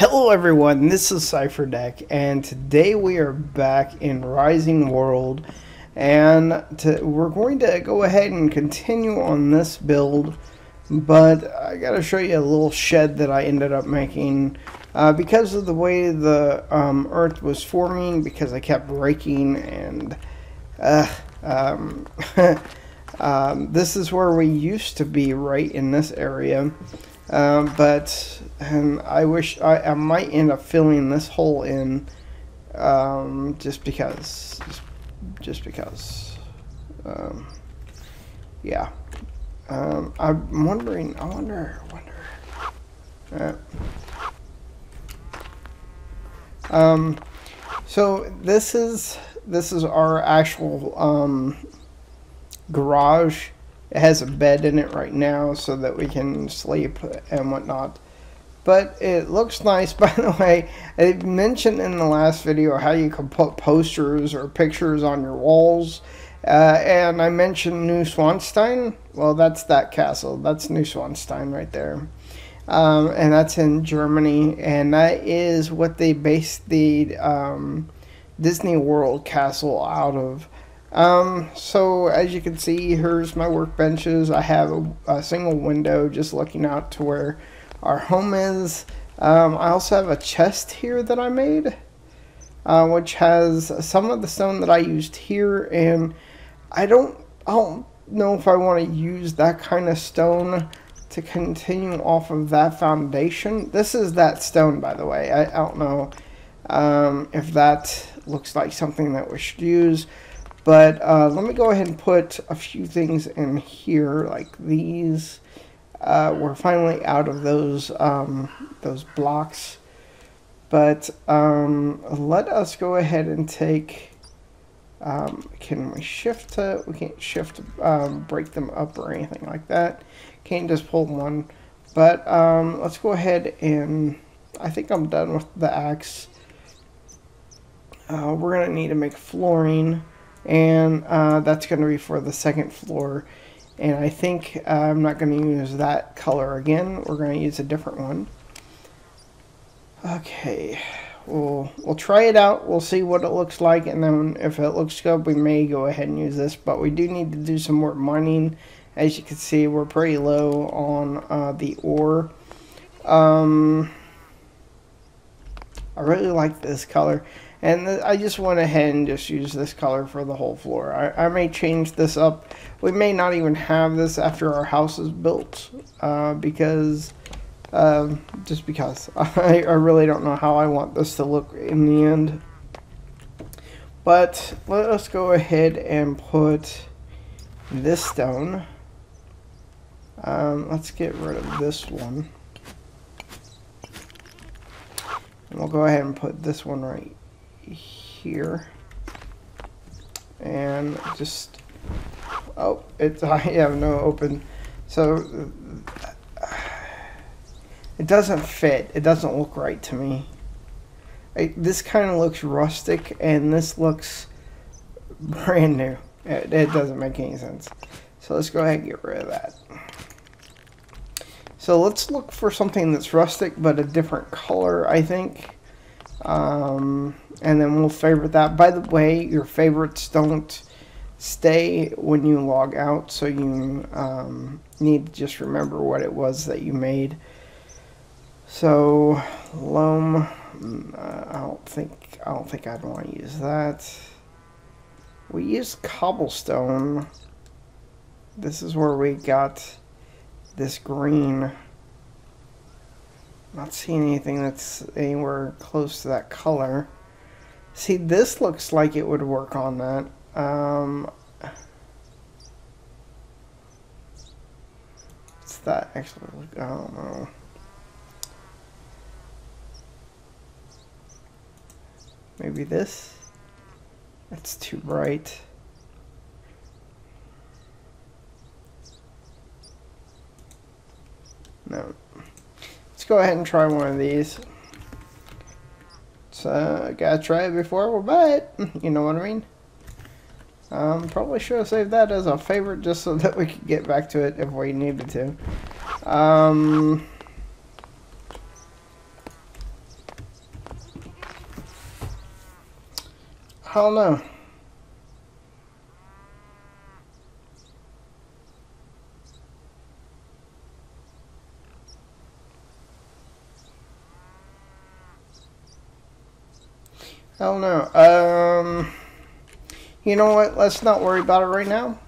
Hello everyone, this is Cipher Dec, and today we are back in Rising World, and we're going to go ahead and continue on this build, but I gotta show you a little shed that I ended up making because of the way the earth was forming, because I kept breaking, and this is where we used to be, right in this area. But I wish I might end up filling this hole in, just because, yeah. I'm wondering. I wonder. So this is our actual garage. It has a bed in it right now so that we can sleep and whatnot. But it looks nice. By the way, I mentioned in the last video how you can put posters or pictures on your walls. And I mentioned New Swanstein. Well, that's that castle. That's New Swanstein right there. And that's in Germany. And that is what they based the Disney World castle out of. So as you can see, here's my workbenches. I have a single window just looking out to where our home is. I also have a chest here that I made, which has some of the stone that I used here, and I don't know if I want to use that kind of stone to continue off of that foundation. This is that stone, by the way. I don't know if that looks like something that we should use. But let me go ahead and put a few things in here, like these. We're finally out of those blocks. But let us go ahead and take. Can we shift to? We can't shift to break them up or anything like that. Can't just pull one. But let's go ahead and. I think I'm done with the axe. We're gonna need to make flooring. And that's going to be for the second floor, and I think I'm not going to use that color again. We're going to use a different one. Okay, we'll try it out. We'll see what it looks like, and then if it looks good, we may go ahead and use this. But we do need to do some more mining. As you can see, we're pretty low on the ore. I really like this color. And I just went ahead and just used this color for the whole floor. I may change this up. We may not even have this after our house is built. Just because. I really don't know how I want this to look in the end. But let us go ahead and put this stone. Let's get rid of this one. And we'll go ahead and put this one right here, and just I have no open, so it doesn't fit. It doesn't look right to me. This kind of looks rustic, and this looks brand new. It doesn't make any sense. So let's go ahead and get rid of that. So let's look for something that's rustic but a different color, I think. And then we'll favorite that. By the way, your favorites don't stay when you log out, so you need to just remember what it was that you made. So loam, I don't think I'd want to use that. We used cobblestone. This is where we got this green. Not seeing anything that's anywhere close to that color. See, this looks like it would work on that. What's that actually look? I don't know. Maybe this? That's too bright. No. Let's go ahead and try one of these. So, gotta try it before we buy it. You know what I mean? Probably should have saved that as a favorite just so that we could get back to it if we needed to. I don't know. I don't know. You know what? Let's not worry about it right now.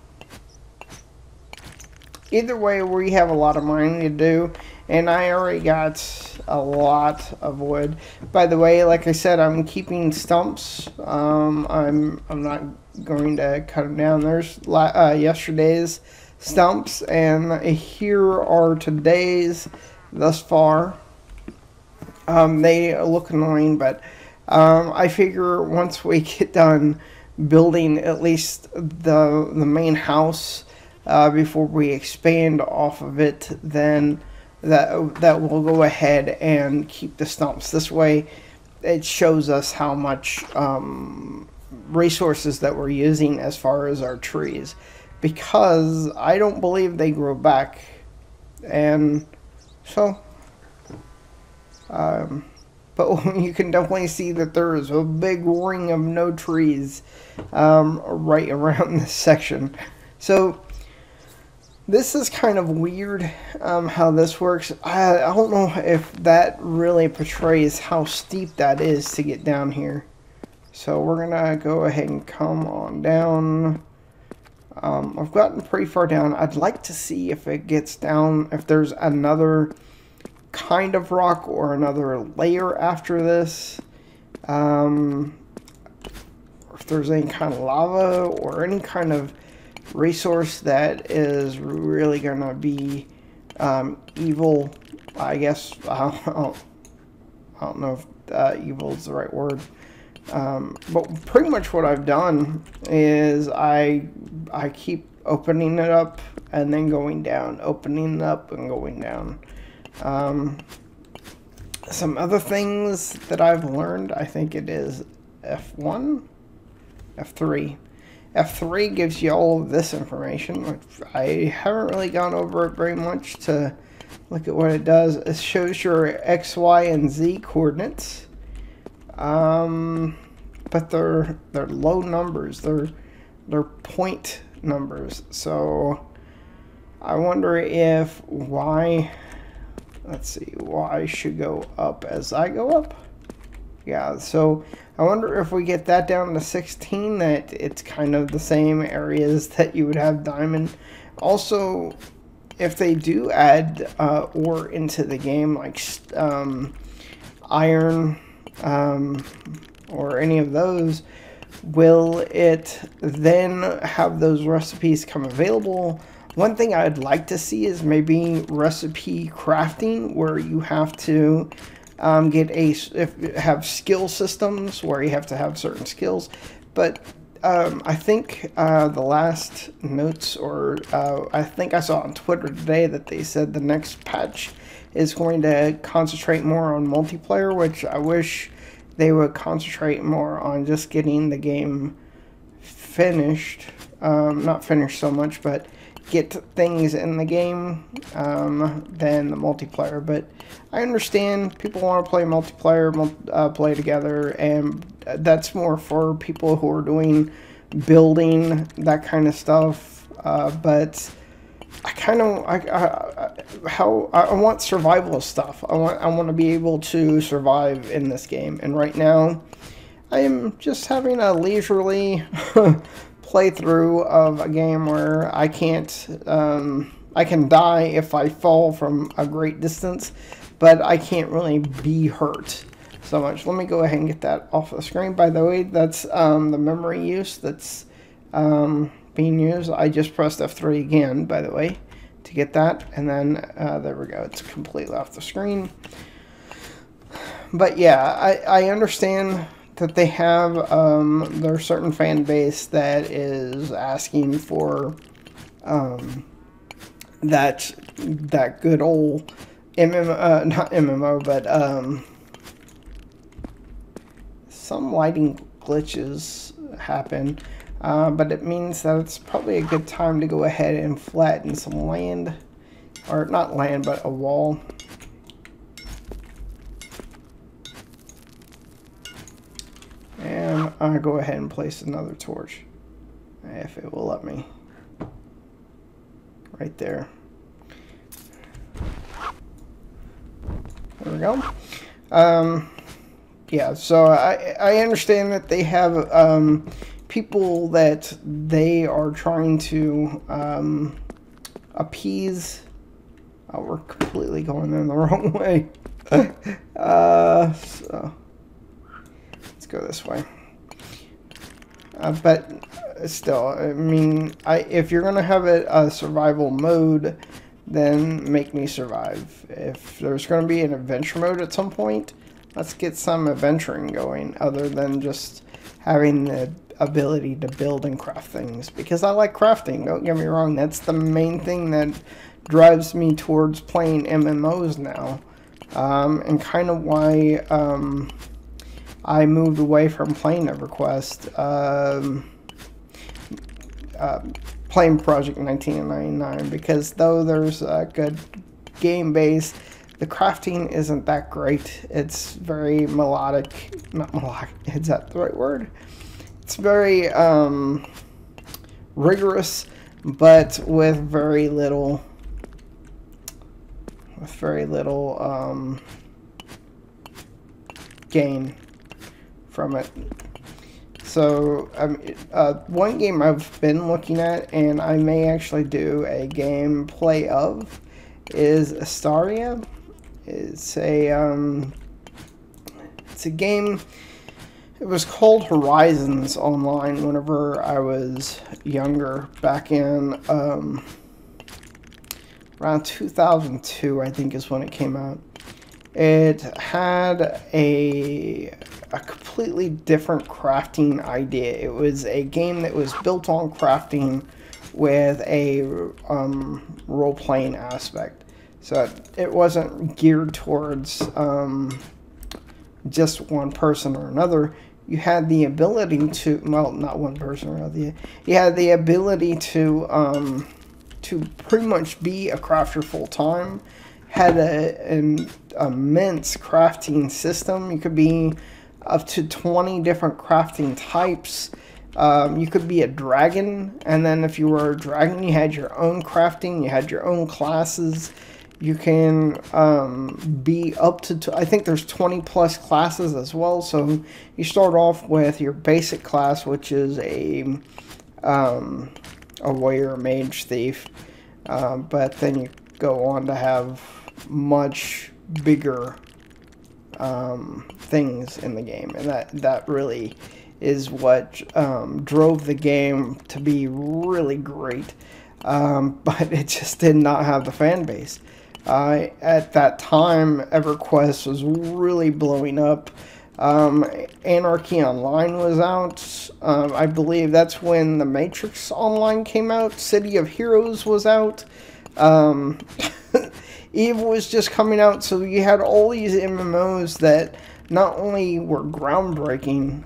Either way, we have a lot of mining to do, and I already got a lot of wood. By the way, like I said, I'm keeping stumps. I'm not going to cut them down. There's yesterday's stumps, and here are today's thus far. They look annoying, but I figure once we get done building at least the main house, before we expand off of it, then that will go ahead and keep the stumps. This way it shows us how much resources that we're using as far as our trees, because I don't believe they grow back. And so but you can definitely see that there is a big ring of no trees right around this section. So this is kind of weird how this works. I don't know if that really portrays how steep that is to get down here. So we're going to go ahead and come on down. I've gotten pretty far down. I'd like to see if it gets down, if there's another kind of rock or another layer after this. Or if there's any kind of lava or any kind of resource that is really gonna be evil, I guess. I don't know if evil is the right word, but pretty much what I've done is I keep opening it up and then going down, opening it up and going down. Some other things that I've learned, I think it is F1, F3. F3 gives you all of this information, which I haven't really gone over it very much to look at what it does. It shows your X, Y, and Z coordinates. But they're low numbers. They're point numbers. So I wonder if Y, let's see, Y should go up as I go up. Yeah, so I wonder if we get that down to 16, that it's kind of the same areas that you would have diamond. Also, if they do add ore into the game, like iron or any of those, will it then have those recipes come available? One thing I'd like to see is maybe recipe crafting, where you have to have skill systems where you have to have certain skills. But I think the last notes, or I think I saw on Twitter today that they said the next patch is going to concentrate more on multiplayer, which I wish they would concentrate more on just getting the game finished. Not finished so much, but get things in the game than the multiplayer. But I understand people want to play multiplayer, play together, and that's more for people who are doing building, that kind of stuff. But I want survival stuff. I want to be able to survive in this game, and right now I am just having a leisurely playthrough of a game where I can't, I can die if I fall from a great distance, but I can't really be hurt so much. Let me go ahead and get that off the screen. By the way, that's the memory use that's being used. I just pressed F3 again, by the way, to get that, and then there we go. It's completely off the screen. But yeah, I understand that they have their certain fan base that is asking for that good old MMO, not MMO, but some lighting glitches happen, but it means that it's probably a good time to go ahead and flatten some land, or not land, but a wall. And I I go ahead and place another torch, if it will let me. Right there. There we go. Yeah, so I understand that they have people that they are trying to appease. Oh, we're completely going in the wrong way. So let's go this way. But still, I mean, if you're gonna have it a survival mode, then make me survive. If there's gonna be an adventure mode at some point, let's get some adventuring going, other than just having the ability to build and craft things. Because I like crafting, don't get me wrong, that's the main thing that drives me towards playing MMOs now. And kind of why I moved away from playing EverQuest, playing Project 1999, because though there's a good game base, the crafting isn't that great. It's very melodic, not melodic, is that the right word? It's very rigorous, but with very little gain from it. So one game I've been looking at, and I may actually do a gameplay of, is Astaria. It's a game. It was called Horizons online whenever I was younger, back in around 2002, I think is when it came out. It had a completely different crafting idea. It was a game that was built on crafting with a role-playing aspect. So it wasn't geared towards just one person or another. You had the ability to, well, not one person or another. You had the ability to pretty much be a crafter full time. Had an immense crafting system. You could be up to 20 different crafting types. You could be a dragon, and then if you were a dragon, you had your own crafting, you had your own classes. You can be up to, I think there's 20 plus classes as well. So you start off with your basic class, which is a warrior, mage, thief. But then you go on to have much bigger things in the game, and that really is what drove the game to be really great. But it just did not have the fan base. At that time, EverQuest was really blowing up. Anarchy Online was out. I believe that's when The Matrix Online came out. City of Heroes was out. EVE was just coming out. So you had all these MMOs that not only were groundbreaking,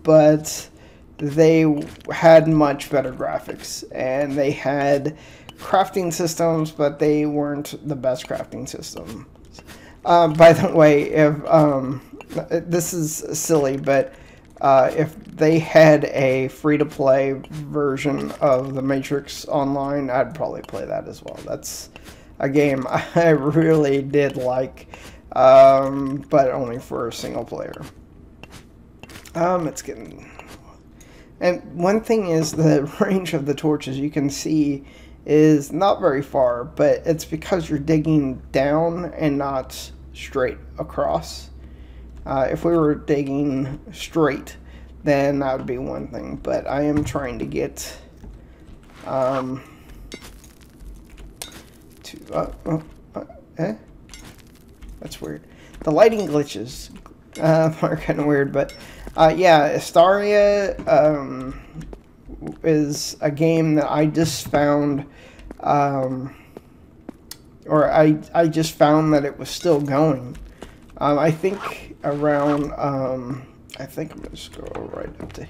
but they had much better graphics. And they had crafting systems, but they weren't the best crafting systems. By the way, if this is silly, but if they had a free-to-play version of The Matrix Online, I'd probably play that as well. That's a game I really did like, but only for a single player. It's getting... And one thing is the range of the torches, you can see, is not very far, but it's because you're digging down and not straight across. If we were digging straight, then that would be one thing, but I am trying to get that's weird. The lighting glitches are kind of weird, but yeah, Astaria is a game that I just found, or I just found that it was still going. I think around, I think I'm going to scroll right up to,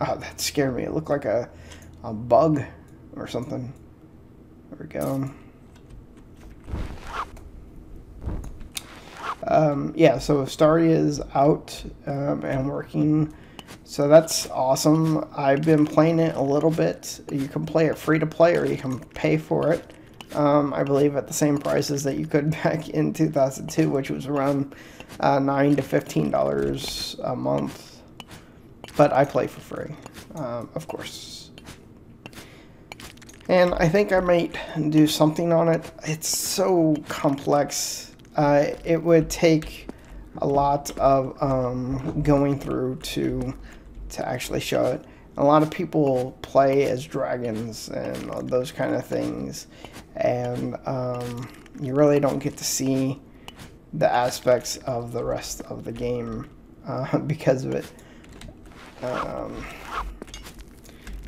oh, that scared me. It looked like a bug or something. There we go. Yeah, so Astaria is out and working. So that's awesome. I've been playing it a little bit. You can play it free to play or you can pay for it. I believe at the same prices that you could back in 2002, which was around $9 to $15 a month. But I play for free, of course. And I think I might do something on it. It's so complex. It would take a lot of going through to actually show it. A lot of people play as dragons and those kind of things, and you really don't get to see the aspects of the rest of the game because of it.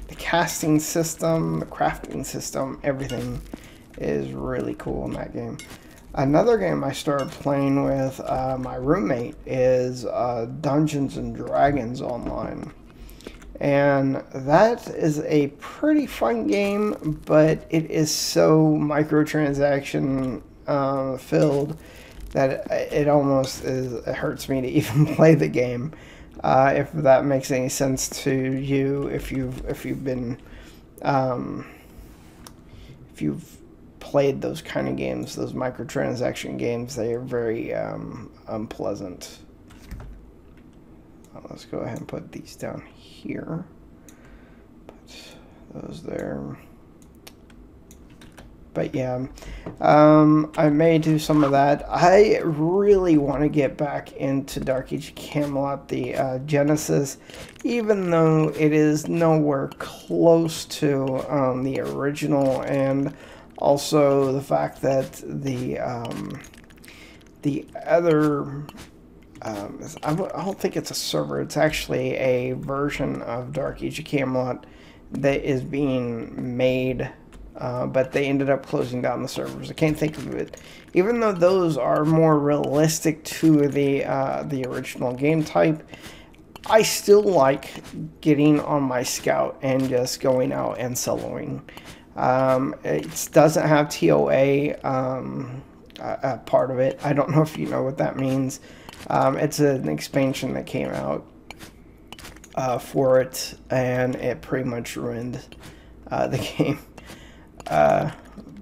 The casting system, the crafting system, everything is really cool in that game. Another game I started playing with my roommate is Dungeons and Dragons Online. And that is a pretty fun game, but it is so microtransaction filled that it almost it hurts me to even play the game. If that makes any sense to you, if you've been if you've played those kind of games, those microtransaction games, they are very unpleasant. Let's go ahead and put these down here. Put those there. But yeah, I may do some of that. I really want to get back into Dark Age of Camelot, the Genesis, even though it is nowhere close to the original, and also the fact that the other I don't think it's a server. It's actually a version of Dark Age of Camelot that is being made, but they ended up closing down the servers. I can't think of it. Even though those are more realistic to the original game type, I still like getting on my scout and just going out and soloing. It doesn't have TOA part of it. I don't know if you know what that means. It's an expansion that came out for it, and it pretty much ruined the game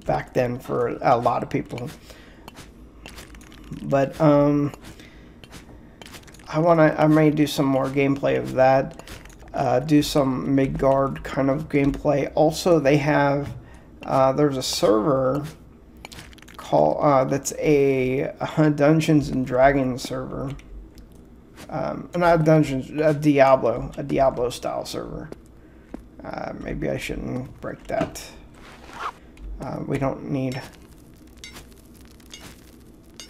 back then for a lot of people. But I may do some more gameplay of that. Do some Midgard kind of gameplay. Also, they have there's a server called that's a Dungeons and Dragons server. Not Dungeons, a Diablo style server. Maybe I shouldn't break that. We don't need.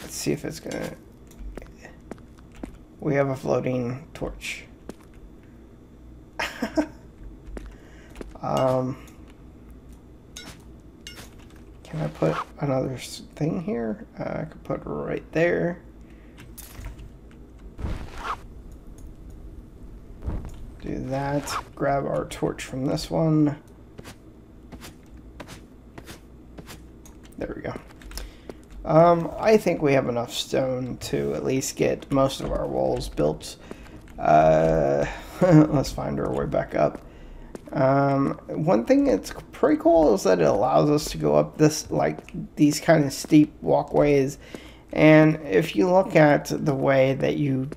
Let's see if it's gonna. We have a floating torch. Can I put another thing here? I could put it right there. Do that. Grab our torch from this one. There we go. I think we have enough stone to at least get most of our walls built. Let's find our way back up. One thing that's pretty cool is that it allows us to go up these kind of steep walkways, and if you look at the way that you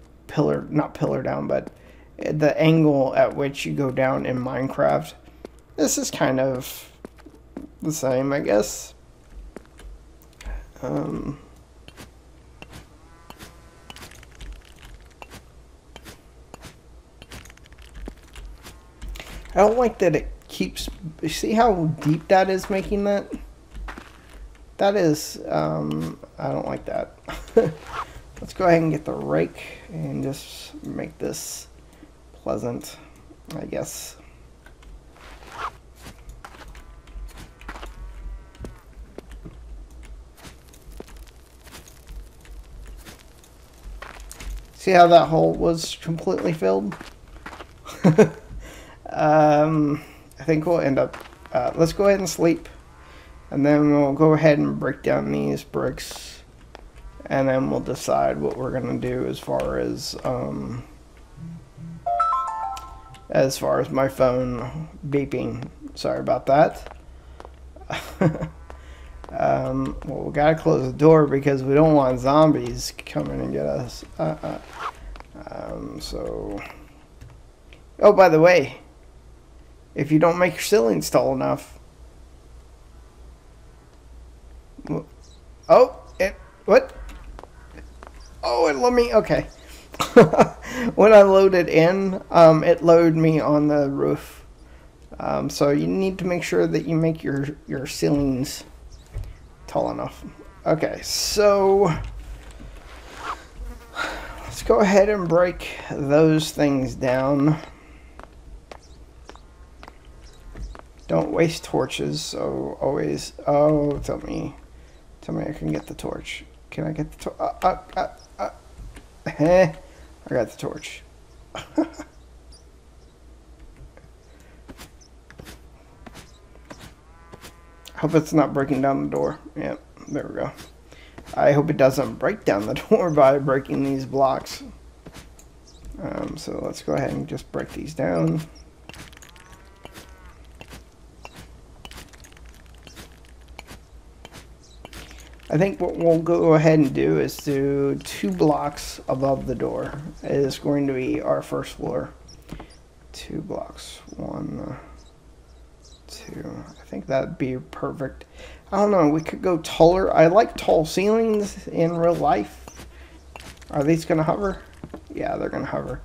not pillar down, but the angle at which you go down in Minecraft, this is kind of the same, I guess. I don't like that it keeps. See how deep that is making that? That is, I don't like that. Let's go ahead and get the rake and just make this pleasant, I guess. See how that hole was completely filled? I think we'll end up, let's go ahead and sleep, and then we'll go ahead and break down these bricks, and then we'll decide what we're going to do as far as as far as my phone beeping. Sorry about that. Well, we gotta close the door because we don't want zombies coming and get us. So, oh, by the way, if you don't make your ceilings tall enough, oh, what? Oh, it let me. Okay. When I loaded in, it loaded me on the roof. So you need to make sure that you make your ceilings tall enough. Okay, so let's go ahead and break those things down. Don't waste torches, so always, oh, tell me I can get the torch. Can I get the torch? I got the torch. Hope it's not breaking down the door. Yep, there we go. I hope it doesn't break down the door by breaking these blocks. So let's go ahead and just break these down. I think what we'll go ahead and do is do 2 blocks above the door. It is going to be our first floor. 2 blocks. 1, 2. I think that'd be perfect. I don't know. We could go taller. I like tall ceilings in real life. Are these going to hover? Yeah, they're going to hover.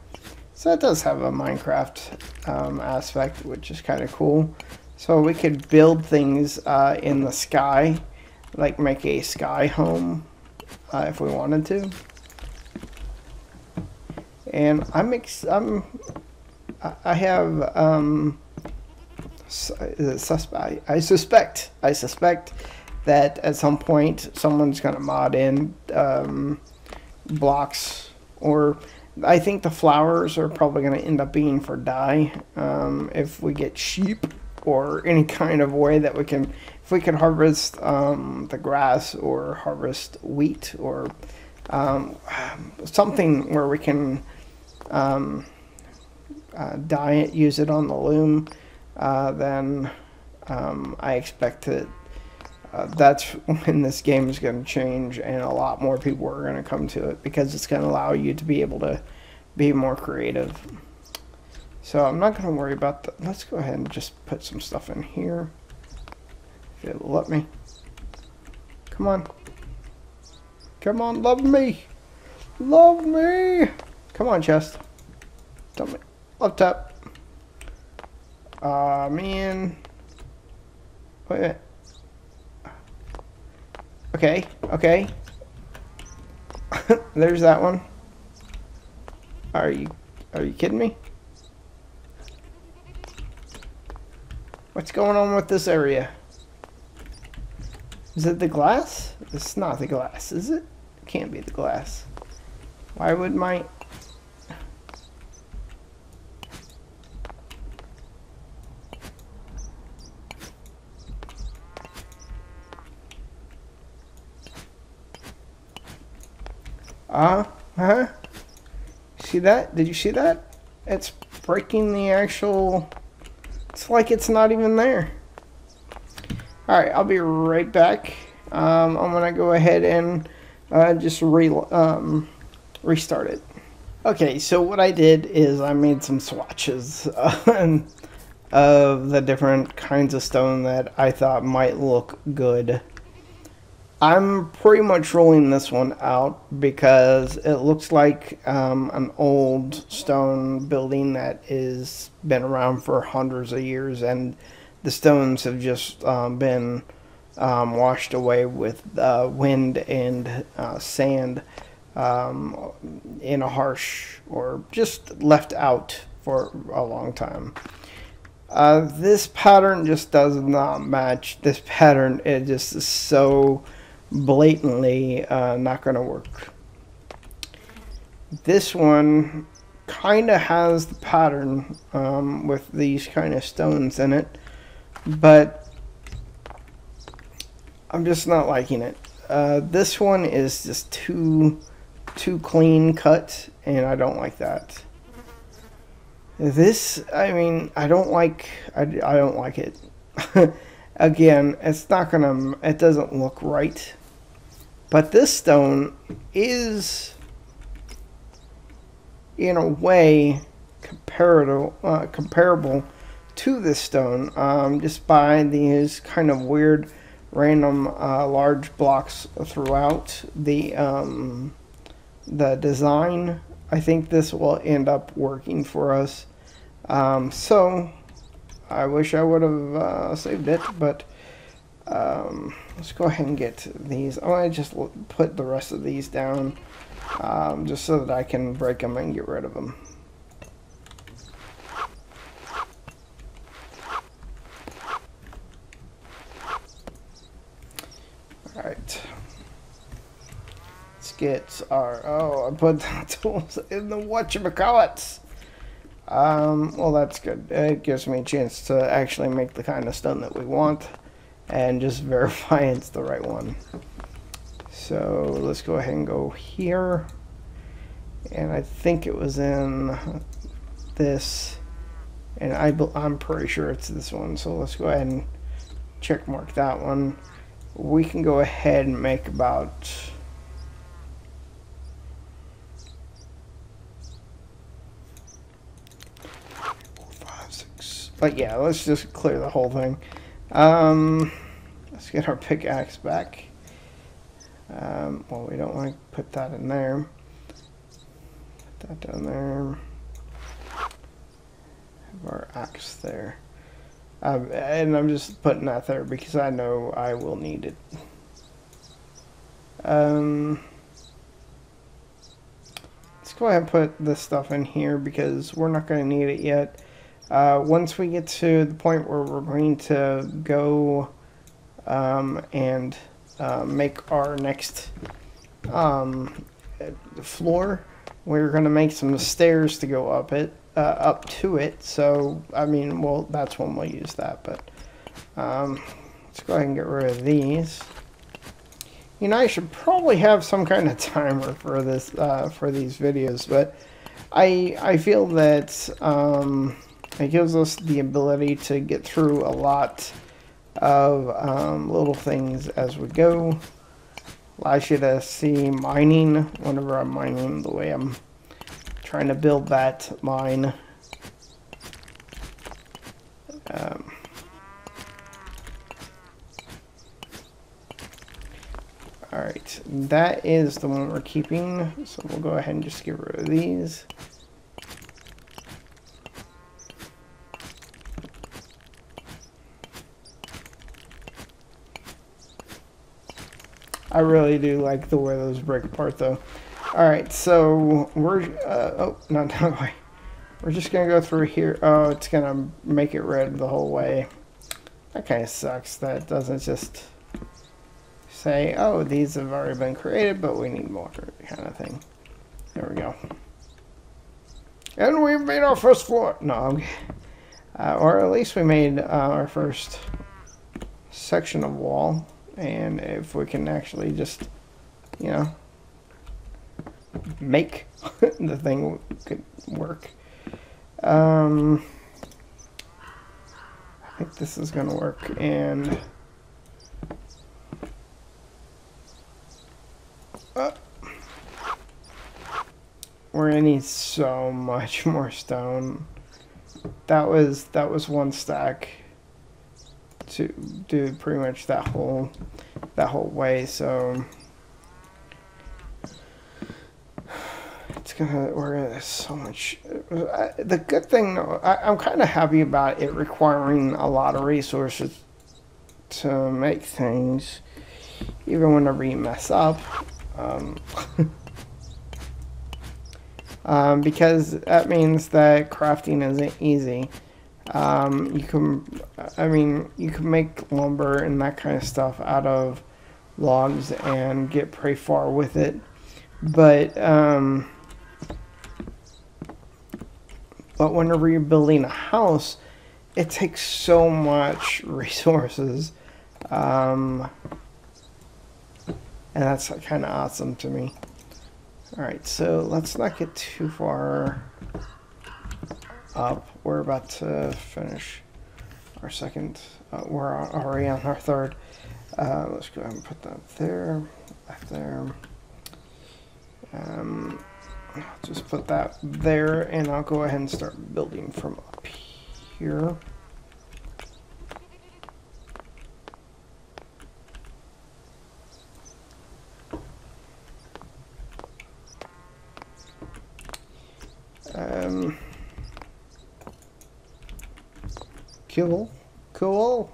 So that does have a Minecraft aspect, which is kind of cool. So we could build things in the sky. Like make a sky home if we wanted to. And I suspect that at some point someone's gonna mod in blocks, or I think the flowers are probably gonna end up being for dye if we get sheep or any kind of way that we can. If we can harvest the grass or harvest wheat or something where we can dye it, use it on the loom, then I expect that that's when this game is going to change and a lot more people are going to come to it, because it's going to allow you to be able to be more creative. So I'm not going to worry about that. Let's go ahead and just put some stuff in here. If it'll let me. Come on. Come on, love me. Love me. Come on, chest. Tell me. Up top. Man. Wait a minute. Okay, okay. There's that one. Are you kidding me? What's going on with this area? Is it the glass? It's not the glass, is it? It can't be the glass. Why would my... Huh? See that? Did you see that? It's breaking the actual... It's like it's not even there. Alright, I'll be right back. I'm gonna go ahead and just restart it. Okay, so what I did is I made some swatches of the different kinds of stone that I thought might look good. I'm pretty much rolling this one out because it looks like an old stone building that is been around for hundreds of years, and the stones have just been washed away with wind and sand in a harsh, or just left out for a long time. This pattern just does not match. This pattern, it just is so blatantly not going to work. This one kind of has the pattern with these kind of stones in it, but I'm just not liking it. This one is just too clean cut, and I don't like that. This, I mean, I don't like it. Again, it's not gonna, it doesn't look right. But this stone is, in a way, comparable to this stone, just by these kind of weird, random, large blocks throughout the design. I think this will end up working for us. So I wish I would have saved it, but let's go ahead and get these. I want to just put the rest of these down, just so that I can break them and get rid of them. Alright. Let's get our... Oh, I put the tools in the whatchamacallits. Well, that's good. It gives me a chance to actually make the kind of stone that we want and just verify it's the right one. So let's go ahead and go here. And I think it was in this, and I'm pretty sure it's this one. So let's go ahead and check mark that one. We can go ahead and make about... But yeah, let's just clear the whole thing. Let's get our pickaxe back. Well, we don't want to put that in there. Put that down there. Have our axe there. And I'm just putting that there because I know I will need it. Let's go ahead and put this stuff in here because we're not going to need it yet. Once we get to the point where we're going to go and make our next floor, we're going to make some stairs to go up to it. So, I mean, well, that's when we'll use that. But let's go ahead and get rid of these. You know, I should probably have some kind of timer for this for these videos, but I feel that it gives us the ability to get through a lot of little things as we go. Allows you to see mining whenever I'm mining, the way I'm trying to build that mine. Alright, that is the one we're keeping, so we'll go ahead and just get rid of these. I really do like the way those break apart, though. Alright, so we're... oh, not that way. We're just going to go through here. Oh, it's going to make it red the whole way. That kind of sucks. That doesn't just say, oh, these have already been created, but we need more kind of thing. There we go. And we've made our first floor. No, okay. Or at least we made our first section of wall. And if we can actually just, you know, make the thing could work. I think this is going to work. And we're going to need so much more stone. That was one stack to do pretty much that whole way, so we're gonna so much. The good thing though, I'm kind of happy about it requiring a lot of resources to make things, even whenever you mess up, because that means that crafting isn't easy. You can make lumber and that kind of stuff out of logs and get pretty far with it, but whenever you're building a house, it takes so much resources, and that's kind of awesome to me. Alright, so let's not get too far up. We're about to finish our second. We're already on our third. Let's go ahead and put that there, back there. I'll just put that there, and I'll go ahead and start building from up here. Cool.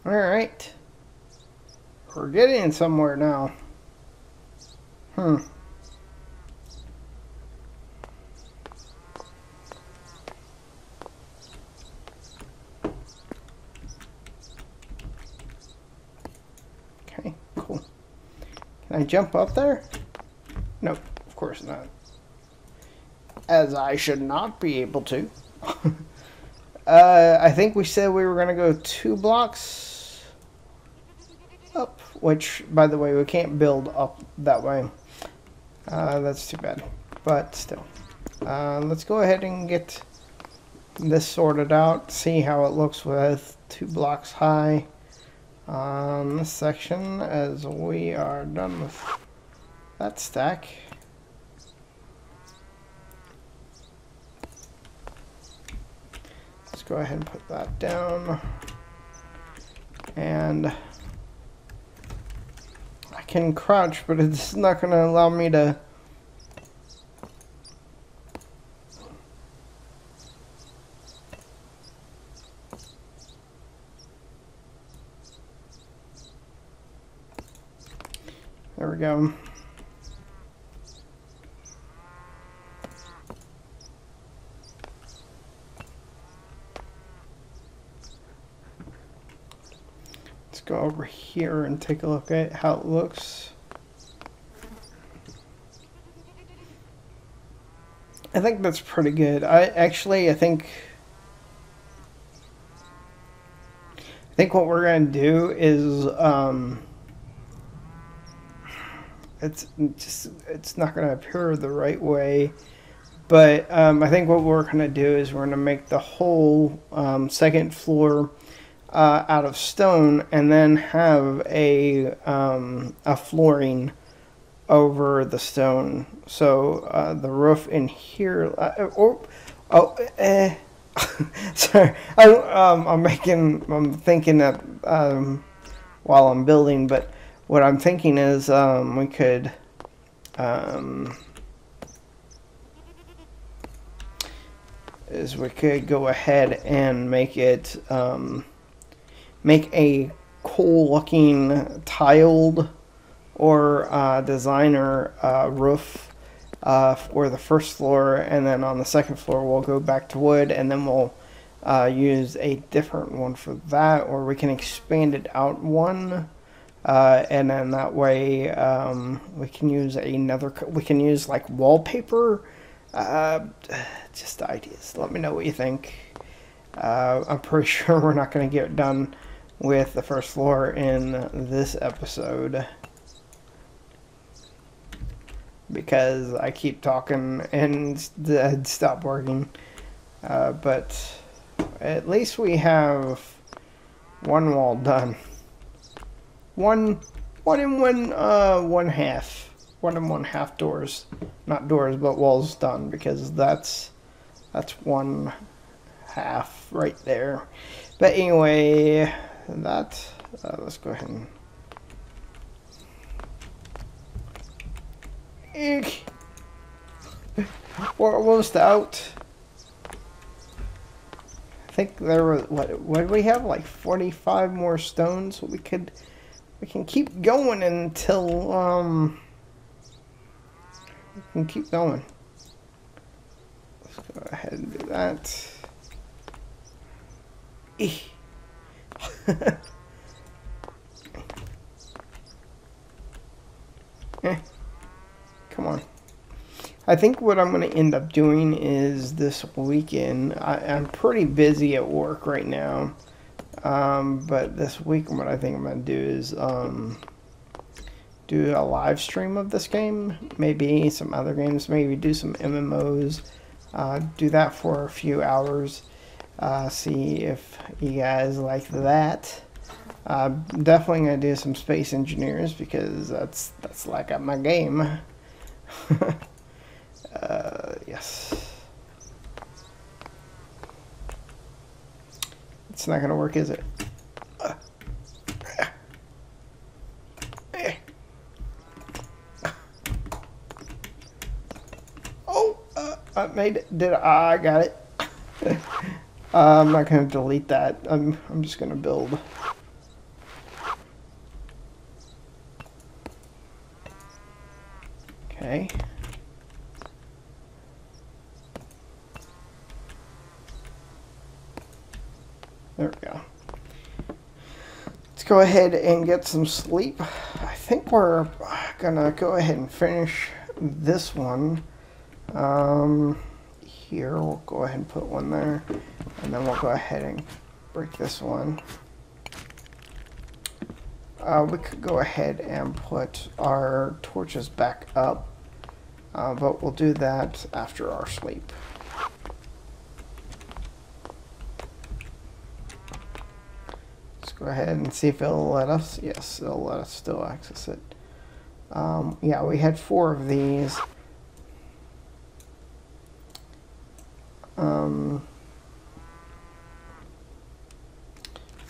All right. We're getting somewhere now. Okay, cool. Can I jump up there? Nope, of course not. As I should not be able to. I think we said we were going to go 2 blocks up, which, by the way, we can't build up that way. That's too bad, but still. Let's go ahead and get this sorted out, see how it looks with 2 blocks high on this section as we are done with that stack. Let's go ahead and put that down, and I can crouch, but it's not going to allow me to. There we go. Go over here and take a look at how it looks. I think that's pretty good. I think what we're gonna do is it's not gonna appear the right way, but I think what we're gonna do is we're gonna make the whole second floor out of stone, and then have a flooring over the stone. So the roof in here. Sorry, I'm thinking that while I'm building, but what I'm thinking is we could. We could go ahead and make it. Make a cool-looking tiled or designer roof for the first floor, and then on the second floor we'll go back to wood, and then we'll use a different one for that, or we can expand it out one, and then that way we can use we can use like wallpaper. Just ideas. Let me know what you think. I'm pretty sure we're not going to get done with the first floor in this episode, because I keep talking and stop working. But at least we have one wall done. One and one half doors, not doors, but walls done, because that's one half right there. But anyway, let's go ahead and we're almost out. I think there were what do we have, like 45 more stones. We can keep going until we can keep going. Let's go ahead and do that. Come on. I think what I'm going to end up doing is this weekend. I'm pretty busy at work right now. But this week what I think I'm going to do is do a live stream of this game, maybe some other games, maybe do some MMOs, do that for a few hours, see if you guys like that. Definitely gonna do some Space Engineers because that's like my game. Yes. It's not gonna work, is it? Oh, I made it. I got it. I'm not gonna delete that. I'm just gonna build. Okay. There we go. Let's go ahead and get some sleep. I think we're gonna go ahead and finish this one. Here, we'll go ahead and put one there. And then we'll go ahead and break this one. We could go ahead and put our torches back up. But we'll do that after our sleep. Go ahead and see if it'll let us. Yes, it'll let us still access it. Yeah, we had 4 of these.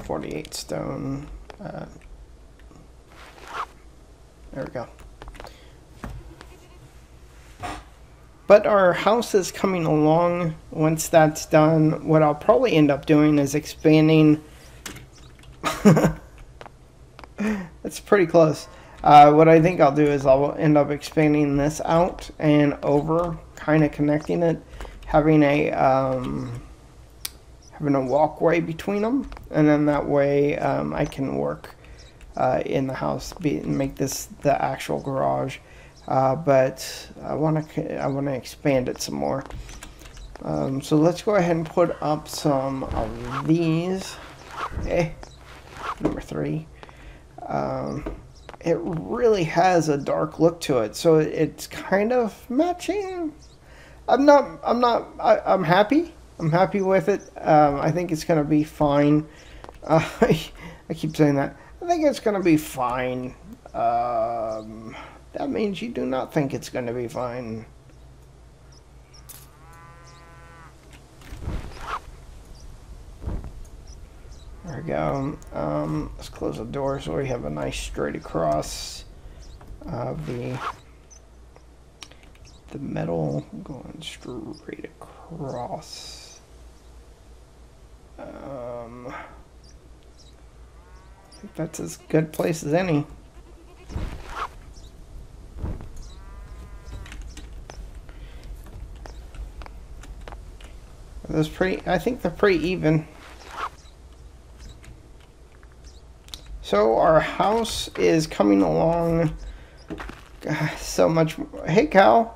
48 stone. There we go. But our house is coming along. Once that's done, what I'll probably end up doing is expanding. That's pretty close. What I think I'll do is I'll end up expanding this out and over, kind of connecting it, having a walkway between them, and then that way I can work in the house, make this the actual garage. But I want to expand it some more. So let's go ahead and put up some of these. Okay. Number 3. It really has a dark look to it, so it's kind of matching. I'm happy. I'm happy with it. I think it's gonna be fine. I keep saying that. I think it's gonna be fine. That means you do not think it's gonna be fine. There we go. Let's close the door so we have a nice straight across of the metal going straight across. I think that's as good a place as any. That's pretty. I think they're pretty even. So our house is coming along so much. Hey, cow.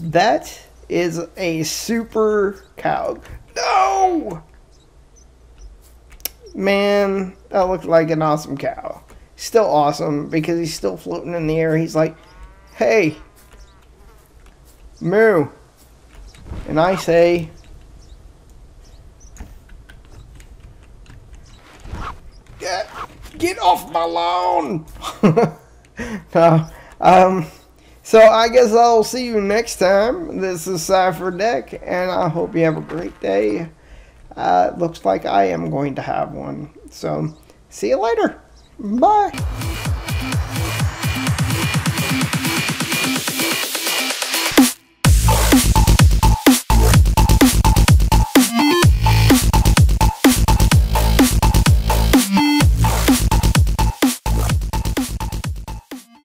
That is a super cow. No! Man, that looks like an awesome cow. Still awesome because he's still floating in the air. He's like, hey, moo. And I say, get off my lawn. No, so I guess I'll see you next time. This is Cipher Dec, and I hope you have a great day. It looks like I am going to have one. So, see you later. Bye.